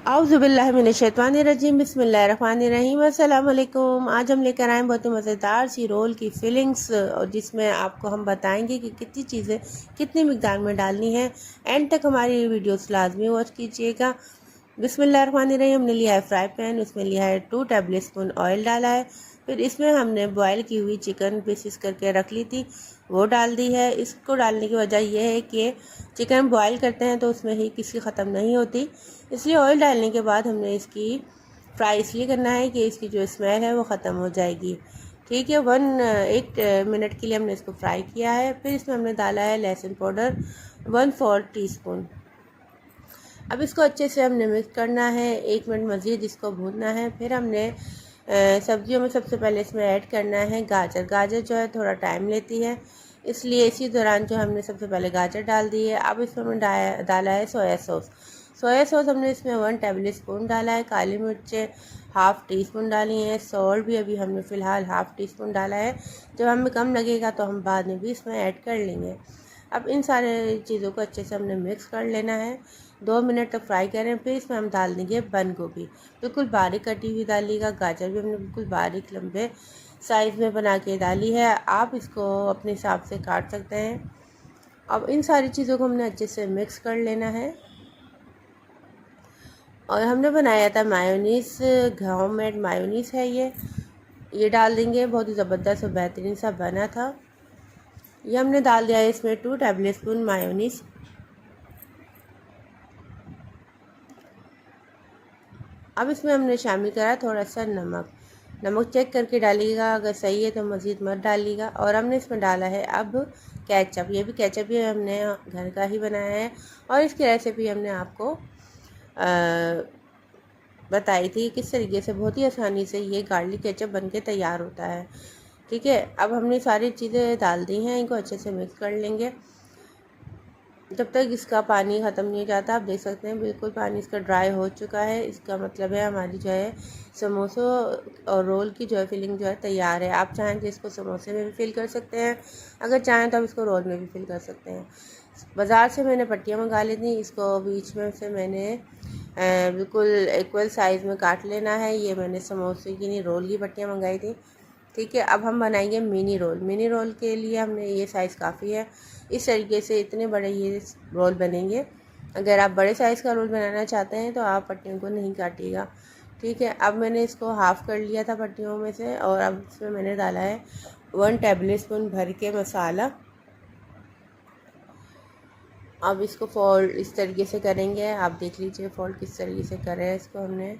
औज़ुबिल्लाहिमिनश्शैतानिर्रजीम बिस्मिल्लाहिर्रहमानिर्रहीम अस्सलाम वालेकुम। आज हम लेकर आए बहुत ही मज़ेदार सी रोल की फीलिंग्स और जिसमें आपको हम बताएंगे कि कितनी चीज़ें कितनी मिकदार में डालनी है। एंड तक हमारी वीडियोस लाजमी वॉच कीजिएगा। बिस्मिल्लाहिर्रहमानिर्रहीम। हमने लिया है फ्राई पैन, उसमें लिया है 2 टेबल स्पून ऑयल डाला है। फिर इसमें हमने बॉयल की हुई चिकन पीसेस करके रख ली थी, वो डाल दी है। इसको डालने की वजह यह है कि चिकन बॉयल करते हैं तो उसमें ही किसी ख़त्म नहीं होती, इसलिए ऑयल डालने के बाद हमने इसकी फ्राई इसलिए करना है कि इसकी जो स्मेल है वो ख़त्म हो जाएगी। ठीक है, 1 मिनट के लिए हमने इसको फ्राई किया है। फिर इसमें हमने डाला है लहसुन पाउडर 1/4 टीस्पून। अब इसको अच्छे से हमने मिक्स करना है, 1 मिनट मज़ीद इसको भूनना है। फिर हमने सब्जियों में सबसे पहले इसमें ऐड करना है गाजर। गाजर जो है थोड़ा टाइम लेती है, इसलिए इसी दौरान जो हमने सबसे पहले गाजर डाल दी है। अब इसमें हमने डाला है सोया सॉस। सोया सॉस हमने इसमें 1 टेबल स्पून डाला है। काली मिर्चें हाफ़ टी स्पून डाली हैं। सॉल्ट भी अभी हमने फ़िलहाल हाफ़ टी स्पून डाला है। जब हमें कम लगेगा तो हम बाद में भी इसमें ऐड कर लेंगे। अब इन सारे चीज़ों को अच्छे से हमने मिक्स कर लेना है, 2 मिनट तक फ्राई करें। फिर इसमें हम डाल देंगे बंद गोभी, बिल्कुल बारीक कटी हुई डालिएगा। गाजर भी हमने बिल्कुल बारीक लंबे साइज़ में बना के डाली है, आप इसको अपने हिसाब से काट सकते हैं। अब इन सारी चीज़ों को हमने अच्छे से मिक्स कर लेना है। और हमने बनाया था मायोनीज़, होममेड मायोनीज़ है ये डाल देंगे। बहुत ही ज़बरदस्त और बेहतरीन सा बना था। ये हमने डाल दिया है इसमें 2 टेबल स्पून मायोनीज़। अब इसमें हमने शामिल करा थोड़ा सा नमक। नमक चेक करके डालिएगा, अगर सही है तो मज़ीद मत डालिएगा। और हमने इसमें डाला है अब केचप। ये भी केचप भी हमने घर का ही बनाया है और इसकी रेसिपी हमने आपको बताई थी किस तरीके से बहुत ही आसानी से ये गार्लिक केचप बनके तैयार होता है। ठीक है, अब हमने सारी चीज़ें डाल दी हैं, इनको अच्छे से मिक्स कर लेंगे जब तक इसका पानी ख़त्म नहीं हो जाता। आप देख सकते हैं बिल्कुल पानी इसका ड्राई हो चुका है। इसका मतलब है हमारी जो है समोसों और रोल की जो है फिलिंग जो है तैयार है। आप चाहें तो इसको समोसे में भी फिल कर सकते हैं, अगर चाहें तो आप इसको रोल में भी फिल कर सकते हैं। बाज़ार से मैंने पट्टियाँ मंगा ली थी, इसको बीच में से मैंने बिल्कुल इक्वल साइज़ में काट लेना है। ये मैंने समोसे की नहीं, रोल की पट्टियाँ मंगाई थी। ठीक है, अब हम बनाएंगे मिनी रोल। मिनी रोल के लिए हमने ये साइज़ काफ़ी है, इस तरीके से इतने बड़े ये रोल बनेंगे। अगर आप बड़े साइज़ का रोल बनाना चाहते हैं तो आप पट्टियों को नहीं काटिएगा। ठीक है, अब मैंने इसको हाफ़ कर लिया था पट्टियों में से और अब इसमें मैंने डाला है 1 टेबल स्पून भर के मसाला। अब इसको फोल्ड इस तरीके से करेंगे, आप देख लीजिए फोल्ड किस तरीके से कर रहे हैं इसको हमने।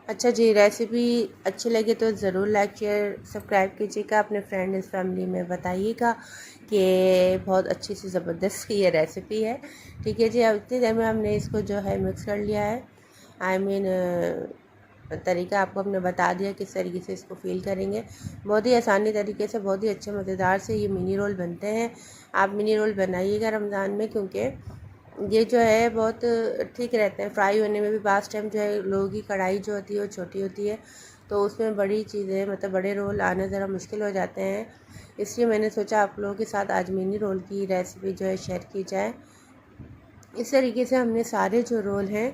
अच्छा जी, रेसिपी अच्छी लगे तो ज़रूर लाइक शेयर सब्सक्राइब कीजिएगा, अपने फ्रेंड इस फैमिली में बताइएगा कि बहुत अच्छी सी ज़बरदस्त ये रेसिपी है। ठीक है जी, अब इतनी देर में हमने इसको जो है मिक्स कर लिया है। तरीका आपको हमने बता दिया किस तरीके से इसको फील करेंगे। बहुत ही आसानी तरीके से बहुत ही अच्छे मज़ेदार से ये मिनी रोल बनते हैं। आप मिनी रोल बनाइएगा रमज़ान में, क्योंकि ये जो है बहुत ठीक रहते हैं। फ्राई होने में भी बास टाइम जो है लोगों की कढ़ाई जो होती है वो छोटी होती है, तो उसमें बड़ी चीज़ें मतलब बड़े रोल आना ज़रा मुश्किल हो जाते हैं। इसलिए मैंने सोचा आप लोगों के साथ आज मिनी रोल की रेसिपी जो है शेयर की जाए। इस तरीके से हमने सारे जो रोल हैं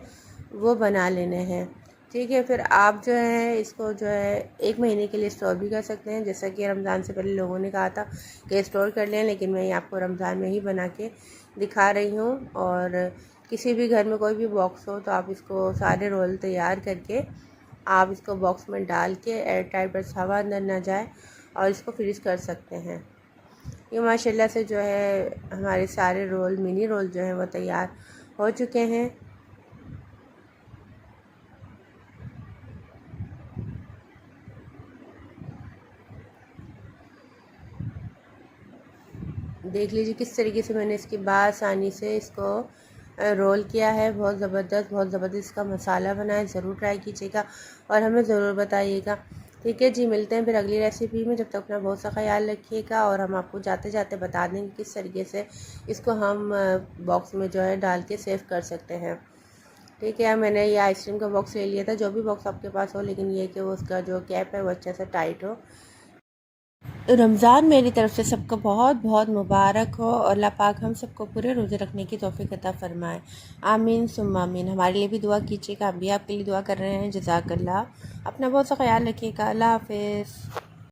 वो बना लेने हैं। ठीक है, फिर आप जो है इसको जो है 1 महीने के लिए स्टोर भी कर सकते हैं, जैसा कि रमज़ान से पहले लोगों ने कहा था कि स्टोर कर लें, लेकिन मैं आपको रमज़ान में ही बना के दिखा रही हूँ। और किसी भी घर में कोई भी बॉक्स हो तो आप इसको सारे रोल तैयार करके आप इसको बॉक्स में डाल के एयर टाइट, बस हवा अंदर ना जाए, और इसको फ्रीज़ कर सकते हैं। ये माशाल्लाह से जो है हमारे सारे रोल मिनी रोल जो हैं वो तैयार हो चुके हैं। देख लीजिए किस तरीके से मैंने इसकी आसानी से इसको रोल किया है। बहुत ज़बरदस्त इसका मसाला बना है, ज़रूर ट्राई कीजिएगा और हमें ज़रूर बताइएगा। ठीक है जी, मिलते हैं फिर अगली रेसिपी में। जब तक अपना बहुत सा ख्याल रखिएगा, और हम आपको जाते जाते बता देंगे किस तरीके से इसको हम बॉक्स में जो है डाल के सेव कर सकते हैं। ठीक है, मैंने ये आइसक्रीम का बॉक्स ले लिया था, जो भी बॉक्स आपके पास हो, लेकिन ये कि वो उसका जो कैप है वो अच्छा सा टाइट हो। रमज़ान मेरी तरफ़ से सबको बहुत बहुत मुबारक हो और अल्लाह पाक हम सबको पूरे रोज़े रखने की तौफ़ीक अता फ़रमाए। आमीन सुम्मा आमीन। हमारे लिए भी दुआ कीजिएगा, हम भी आपके लिए दुआ कर रहे हैं। जज़ाकल्लाह। अपना बहुत सा ख़्याल रखिएगा। अल्लाह हाफ़िज़।